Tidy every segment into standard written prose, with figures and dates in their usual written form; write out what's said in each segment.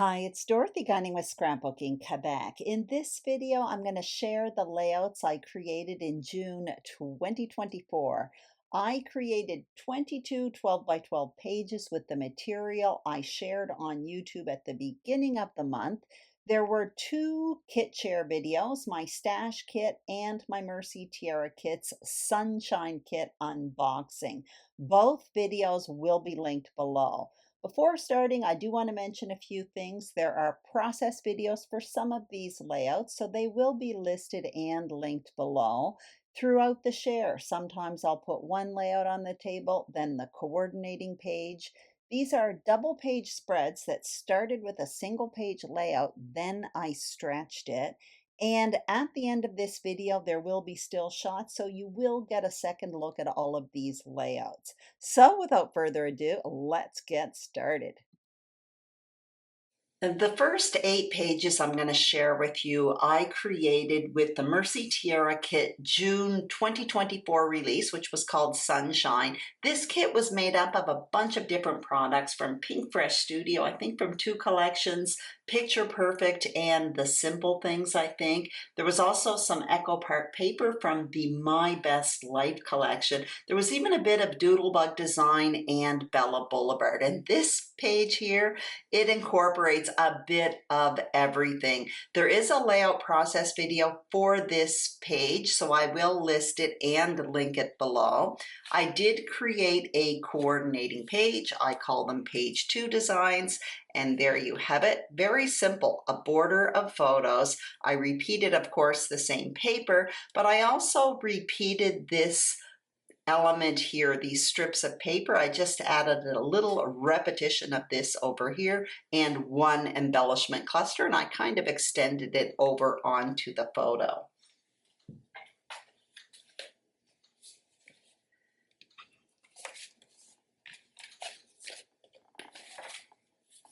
Hi, it's Dorothy Gunning with Scrapbooking Quebec. In this video, I'm going to share the layouts I created in June 2024. I created 22 12 by 12 pages with the material I shared on YouTube at the beginning of the month. There were two kit share videos, my stash kit and my Mercy Tiara Kit's Sunshine Kit unboxing. Both videos will be linked below. Before starting, I do want to mention a few things. There are process videos for some of these layouts, so they will be listed and linked below. Throughout the share, sometimes I'll put one layout on the table, then the coordinating page. These are double page spreads that started with a single page layout, then I stretched it. And at the end of this video, there will be still shots, so you will get a second look at all of these layouts. So without further ado, let's get started. The first 8 pages I'm going to share with you, I created with the Mercy Tiara Kit June 2024 release, which was called Sunshine. This kit was made up of a bunch of different products from Pink Fresh Studio, I think from 2 collections, Picture Perfect and The Simple Things, I think. There was also some Echo Park paper from the My Best Life collection. There was even a bit of Doodlebug Design and Bella Boulevard. And this page here, it incorporates a bit of everything. There is a layout process video for this page, so I will list it and link it below. I did create a coordinating page. I call them page 2 designs. And there you have it. Very simple, a border of photos. I repeated, of course, the same paper, but I also repeated this element here, these strips of paper. I just added a little repetition of this over here and one embellishment cluster, and I kind of extended it over onto the photo.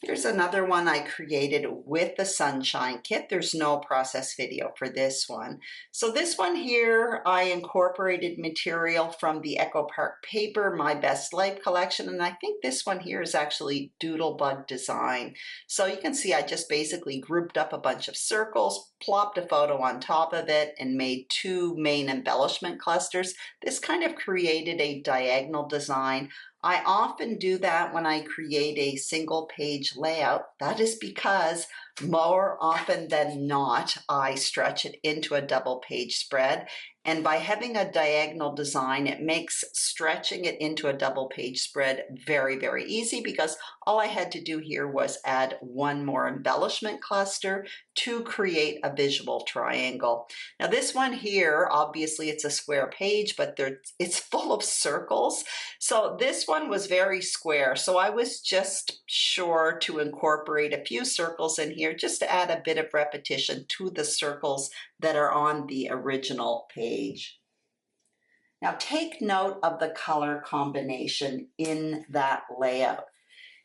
Here's another one I created with the Sunshine Kit. There's no process video for this one. So this one here, I incorporated material from the Echo Park paper, My Best Life collection, and I think this one here is actually Doodlebug Design. So you can see I just basically grouped up a bunch of circles, plopped a photo on top of it, and made 2 main embellishment clusters. This kind of created a diagonal design. I often do that when I create a single page layout. That is because more often than not, I stretch it into a double page spread. And by having a diagonal design, it makes stretching it into a double page spread very, very easy, because all I had to do here was add one more embellishment cluster to create a visual triangle. Now this one here, obviously it's a square page, but it's full of circles. So this one was very square. So I was just sure to incorporate a few circles in here just to add a bit of repetition to the circles that are on the original page. Now take note of the color combination in that layout.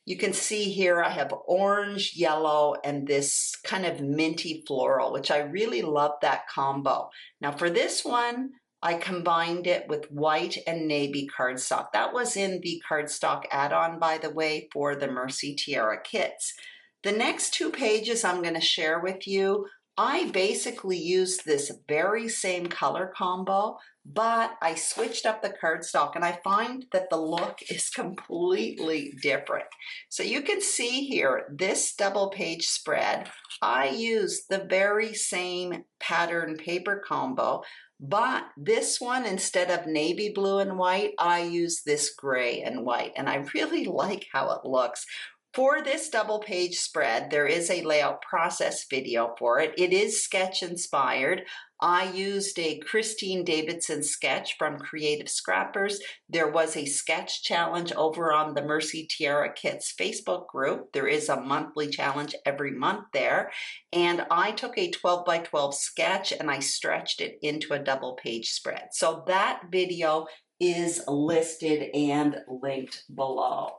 You can see here I have orange, yellow, and this kind of minty floral, which I really love that combo. Now for this one, I combined it with white and navy cardstock. That was in the cardstock add-on, by the way, for the Mercy Tiara kits. The next 2 pages I'm going to share with you, I basically used this very same color combo, but I switched up the cardstock, and I find that the look is completely different. So you can see here, this double page spread, I used the very same pattern paper combo, but this one, instead of navy blue and white, I use this gray and white, and I really like how it looks. For this double page spread, there is a layout process video for it. It is sketch inspired. I used a Christine Davidson sketch from Creative Scrappers. There was a sketch challenge over on the Mercy Tiara Kits Facebook group. There is a monthly challenge every month there. And I took a 12 by 12 sketch and I stretched it into a double page spread. So that video is listed and linked below.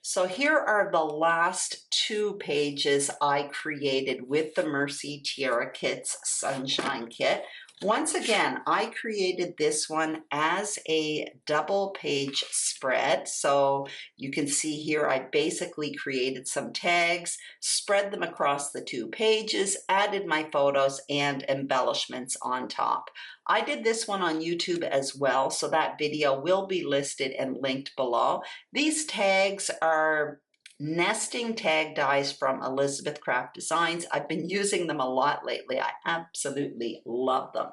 So here are the last 2 pages I created with the Mercy Tiara Kit's Sunshine Kit. Once again, I created this one as a double page spread. So you can see here, I basically created some tags, spread them across the 2 pages, added my photos and embellishments on top. I did this one on YouTube as well, so that video will be listed and linked below. These tags are nesting tag dies from Elizabeth Craft Designs. I've been using them a lot lately. I absolutely love them.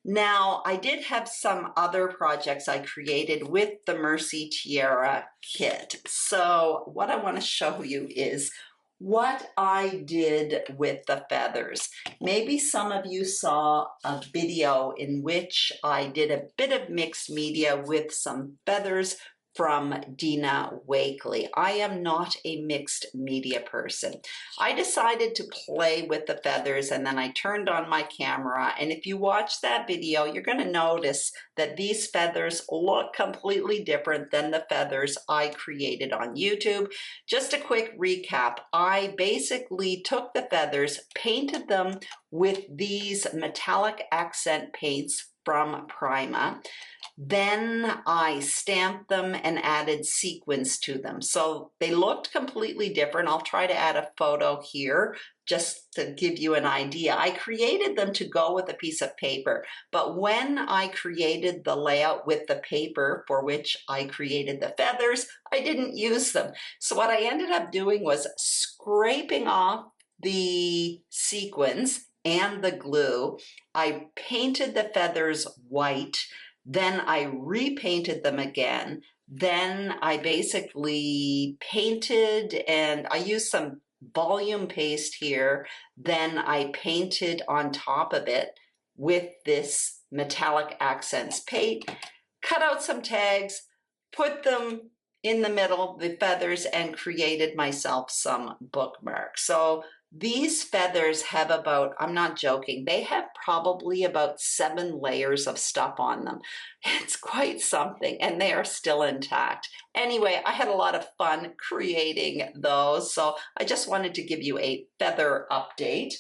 Now, I did have some other projects I created with the Mercy Tiara kit. So what I want to show you is what I did with the feathers. Maybe some of you saw a video in which I did a bit of mixed media with some feathers from Dina Wakely. I am not a mixed media person. I decided to play with the feathers and then I turned on my camera, and if you watch that video, you're going to notice that these feathers look completely different than the feathers I created on YouTube. Just a quick recap. I basically took the feathers, painted them with these metallic accent paints from Prima. Then I stamped them and added sequins to them. So they looked completely different. I'll try to add a photo here just to give you an idea. I created them to go with a piece of paper, but when I created the layout with the paper for which I created the feathers, I didn't use them. So what I ended up doing was scraping off the sequins and the glue. I painted the feathers white. Then I repainted them again. Then I basically painted and I used some volume paste here. Then I painted on top of it with this metallic accents paint, cut out some tags, put them in the middle, the feathers, and created myself some bookmarks. So these feathers have about, I'm not joking, they have probably about 7 layers of stuff on them. It's quite something, and they are still intact. Anyway, I had a lot of fun creating those, so I just wanted to give you a feather update.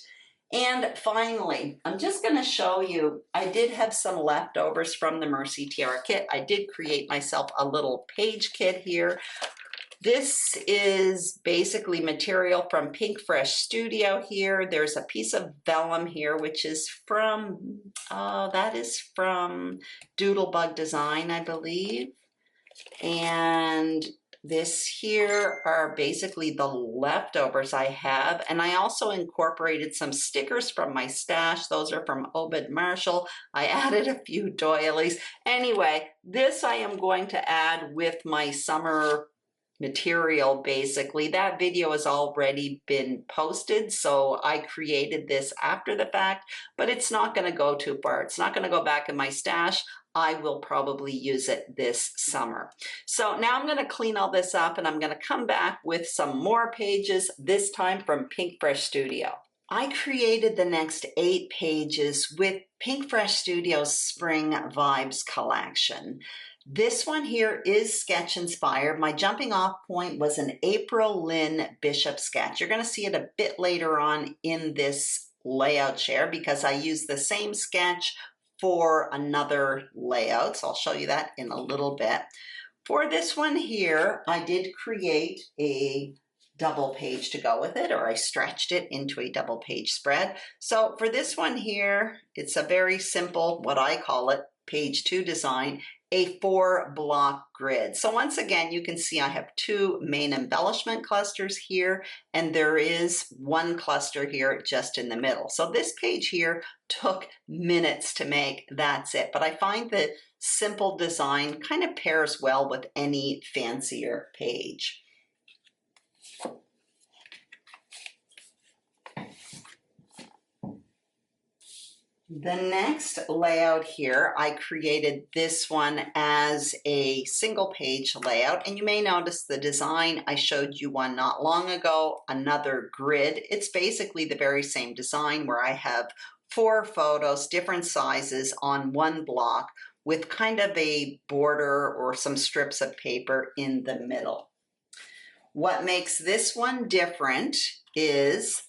And finally, I'm just going to show you, I did have some leftovers from the Mercy Tiara kit. I did create myself a little page kit here. This is basically material from Pink Fresh Studio here. There's a piece of vellum here, which is from, that is from Doodlebug Design, I believe. And this here are basically the leftovers I have. And I also incorporated some stickers from my stash. Those are from Obed Marshall. I added a few doilies. Anyway, this I am going to add with my summer material. Basically, that video has already been posted, so I created this after the fact, but it's not going to go too far. It's not going to go back in my stash. I will probably use it this summer. So now I'm going to clean all this up and I'm going to come back with some more pages, this time from Pink Fresh Studio. I created the next 8 pages with Pink Fresh Studio's Spring Vibes collection. This one here is sketch inspired. My jumping off point was an April Lynn Bishop sketch. You're going to see it a bit later on in this layout share because I used the same sketch for another layout. So I'll show you that in a little bit. For this one here, I did create a double page to go with it, or I stretched it into a double page spread. So for this one here, it's a very simple, what I call it, page 2 design, a 4-block grid. So once again, you can see I have 2 main embellishment clusters here, and there is 1 cluster here just in the middle. So this page here took minutes to make, that's it. But I find the simple design kind of pairs well with any fancier page. The next layout here, I created this one as a single page layout, and you may notice the design. I showed you one not long ago, another grid. It's basically the very same design where I have 4 photos, different sizes on 1 block with kind of a border or some strips of paper in the middle. What makes this one different is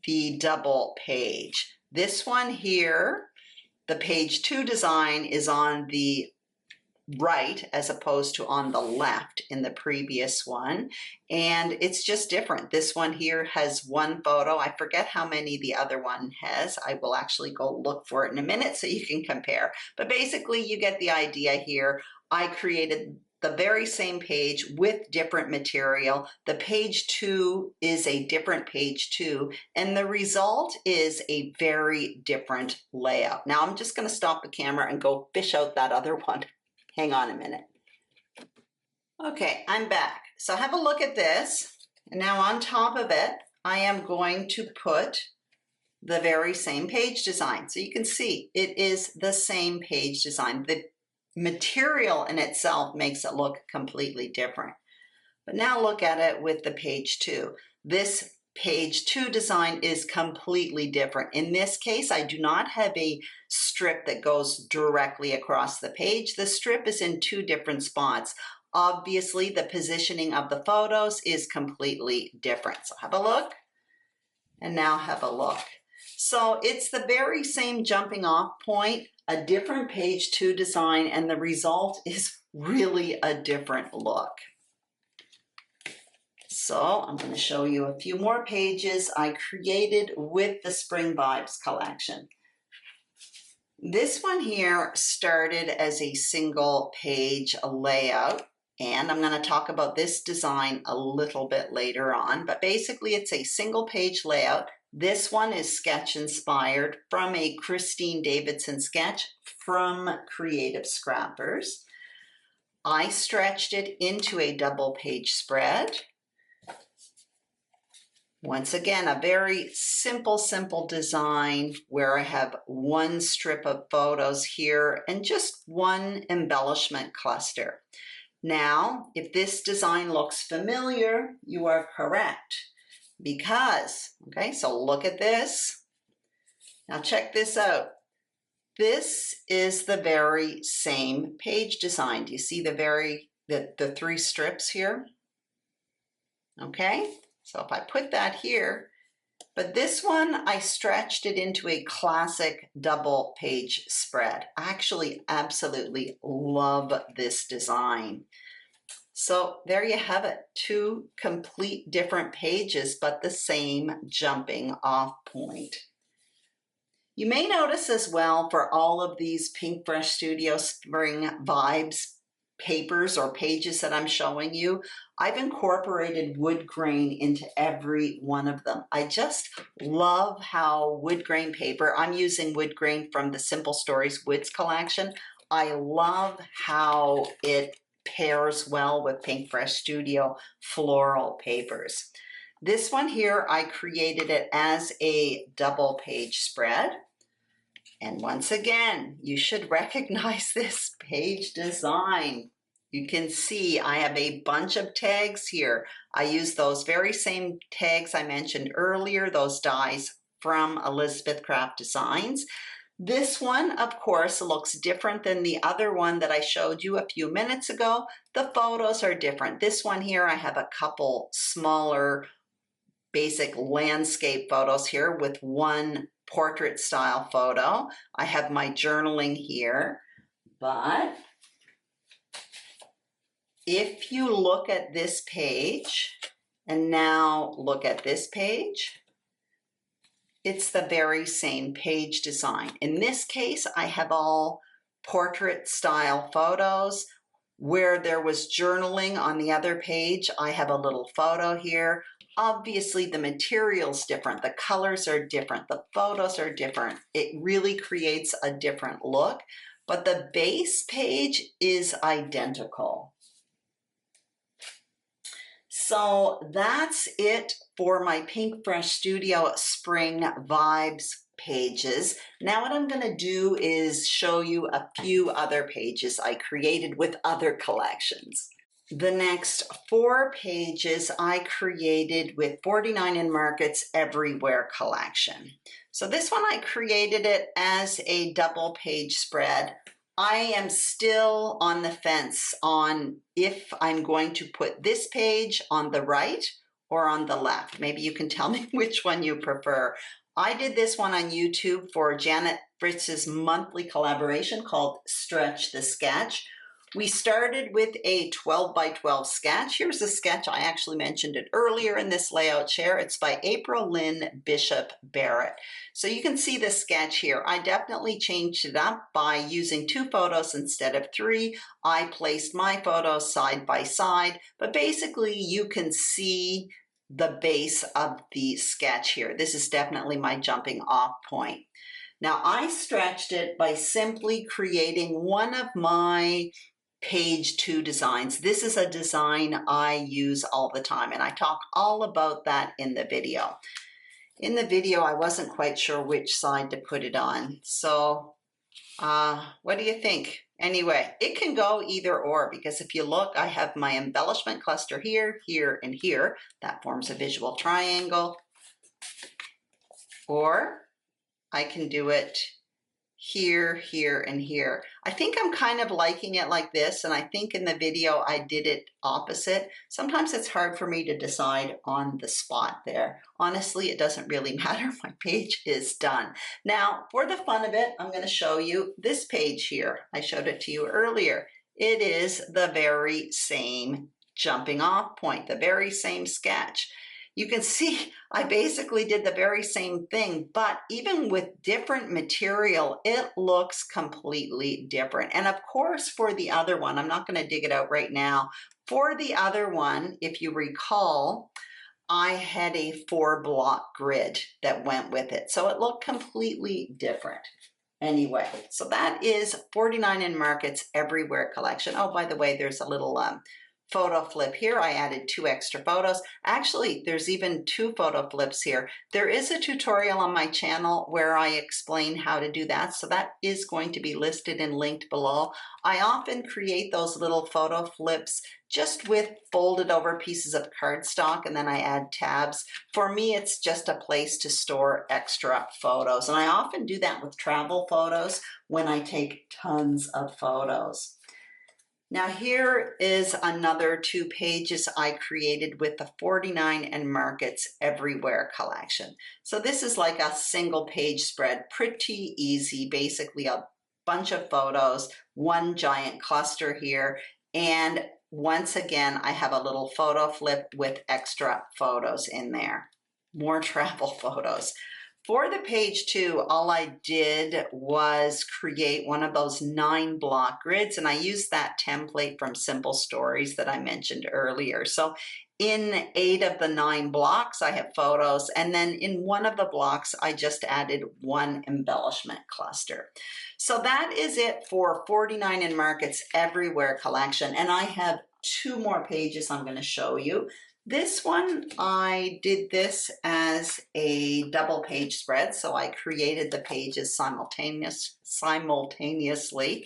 the double page. This one here the page 2 design is on the right as opposed to on the left in the previous one, and it's just different. This one here has one photo. I forget how many the other one has. I will actually go look for it in a minute so you can compare, but basically you get the idea here. I created the very same page with different material. The page 2 is a different page 2, and the result is a very different layout. Now I'm just going to stop the camera and go fish out that other one. Hang on a minute. Okay, I'm back. So have a look at this. And now on top of it, I am going to put the very same page design. So you can see it is the same page design. The material in itself makes it look completely different. But now look at it with the page 2. This page 2 design is completely different. In this case, I do not have a strip that goes directly across the page. The strip is in 2 different spots. Obviously, the positioning of the photos is completely different. So have a look, and now have a look. So it's the very same jumping off point, a different page 2 design, and the result is really a different look. So I'm going to show you a few more pages I created with the Spring Vibes collection. This one here started as a single page layout, and I'm going to talk about this design a little bit later on, but basically it's a single page layout. This one is sketch inspired from a Christine Davidson sketch from Creative Scrappers. I stretched it into a double page spread. Once again, a very simple design where I have one strip of photos here and just one embellishment cluster. Now, if this design looks familiar, you are correct because, okay, so look at this. Now check this out. This is the very same page design. Do you see the 3 strips here? Okay. So if I put that here, but this one, I stretched it into a classic double page spread. I actually absolutely love this design. So there you have it, 2 complete different pages, but the same jumping off point. You may notice as well for all of these Pink Fresh Studio Spring Vibes papers or pages that I'm showing you, I've incorporated wood grain into every one of them. I just love how wood grain paper, I'm using wood grain from the Simple Stories Woods collection. I love how it pairs well with Pink Fresh Studio floral papers. This one here, I created it as a double page spread. And once again, you should recognize this page design. You can see I have a bunch of tags here. I use those very same tags I mentioned earlier, those dies from Elizabeth Craft Designs. This one, of course, looks different than the other one that I showed you a few minutes ago. The photos are different. This one here, I have a couple smaller basic landscape photos here with one portrait style photo. I have my journaling here, but if you look at this page and now look at this page, it's the very same page design. In this case, I have all portrait style photos. Where there was journaling on the other page, I have a little photo here. Obviously, the material's different, the colors are different, the photos are different. It really creates a different look, but the base page is identical. So that's it for my Pink Fresh Studio Spring Vibes pages. Now what I'm going to do is show you a few other pages I created with other collections. The next 4 pages I created with 49 in Market's Everywhere collection. So this one I created it as a double page spread. I am still on the fence on if I'm going to put this page on the right or on the left. Maybe you can tell me which one you prefer. I did this one on YouTube for Janet Fritz's monthly collaboration called Stretch the Sketch. We started with a 12 by 12 sketch. Here's a sketch. I actually mentioned it earlier in this layout share. It's by April Lynn Bishop Barrett. So you can see the sketch here. I definitely changed it up by using 2 photos instead of 3. I placed my photos side by side, but basically you can see the base of the sketch here. This is definitely my jumping off point. Now I stretched it by simply creating one of my page 2 designs. This is a design I use all the time, and I talk all about that in the video. In the video, I wasn't quite sure which side to put it on. So what do you think? Anyway, it can go either or, because if you look, I have my embellishment cluster here, here, and here. That forms a visual triangle. Or I can do it here, here, and here. I think I'm kind of liking it like this, and I think in the video I did it opposite. Sometimes it's hard for me to decide on the spot there. Honestly, it doesn't really matter. My page is done. Now, for the fun of it, I'm going to show you this page here. I showed it to you earlier. It is the very same jumping off point, the very same sketch. You can see I basically did the very same thing, but even with different material, it looks completely different. And of course, for the other one, I'm not going to dig it out right now. For the other one, if you recall, I had a 4-block grid that went with it. So it looked completely different. Anyway, so that is 49 in Markets Everywhere collection. Oh, by the way, there's a little photo flip here. I added 2 extra photos. Actually, there's even 2 photo flips here. There is a tutorial on my channel where I explain how to do that, so that is going to be listed and linked below. I often create those little photo flips just with folded over pieces of cardstock, and then I add tabs. For me, it's just a place to store extra photos, and I often do that with travel photos when I take tons of photos. Now here is another 2 pages I created with the 49 and Markets Everywhere collection. So this is like a single page spread, pretty easy, basically a bunch of photos, one giant cluster here, and once again, I have a little photo flip with extra photos in there, more travel photos. For the page 2, all I did was create one of those 9-block grids, and I used that template from Simple Stories that I mentioned earlier. So in 8 of the 9 blocks, I have photos, and then in one of the blocks, I just added 1 embellishment cluster. So that is it for 49 in Markets Everywhere collection, and I have 2 more pages I'm going to show you. This one, I did this as a double page spread, so I created the pages simultaneously.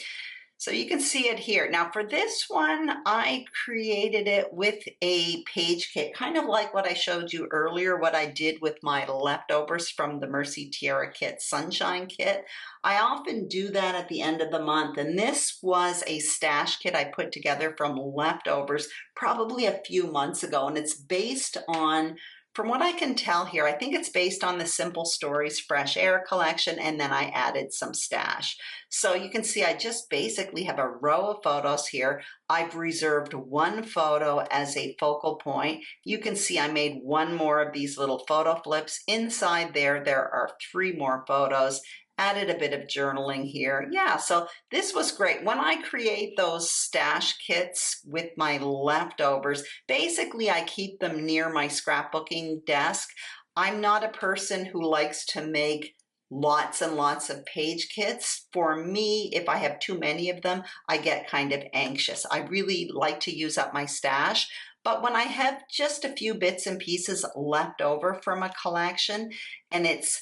So you can see it here. Now for this one, I created it with a page kit, kind of like what I showed you earlier, what I did with my leftovers from the Mercy Tiara Kit Sunshine Kit. I often do that at the end of the month, and this was a stash kit I put together from leftovers probably a few months ago, and it's based on, from what I can tell here, I think it's based on the Simple Stories Fresh Air collection, and then I added some stash. So you can see I just basically have a row of photos here. I've reserved 1 photo as a focal point. You can see I made 1 more of these little photo flips. Inside there are 3 more photos. Added a bit of journaling here. Yeah, so this was great. When I create those stash kits with my leftovers, basically I keep them near my scrapbooking desk. I'm not a person who likes to make lots and lots of page kits. For me, if I have too many of them, I get kind of anxious. I really like to use up my stash. But when I have just a few bits and pieces left over from a collection, and it's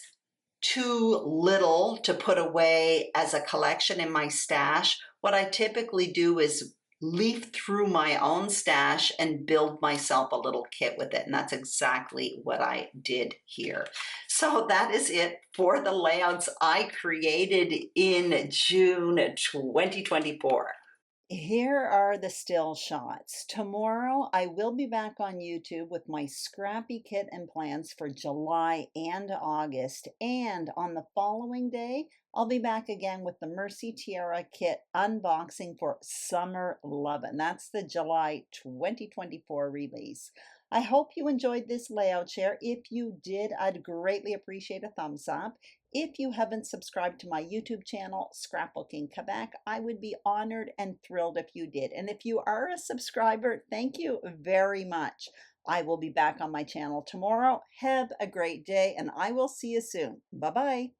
too little to put away as a collection in my stash, what I typically do is leaf through my own stash and build myself a little kit with it. And that's exactly what I did here. So that is it for the layouts I created in June 2024. Here are the still shots. Tomorrow, I will be back on YouTube with my scrappy kit and plans for July and August. And on the following day, I'll be back again with the Mercy Tiara kit unboxing for Summer Lovin'. That's the July 2024 release. I hope you enjoyed this layout share. If you did, I'd greatly appreciate a thumbs up. If you haven't subscribed to my YouTube channel, Scrapbooking Quebec, I would be honored and thrilled if you did. And if you are a subscriber, thank you very much. I will be back on my channel tomorrow. Have a great day, and I will see you soon. Bye-bye.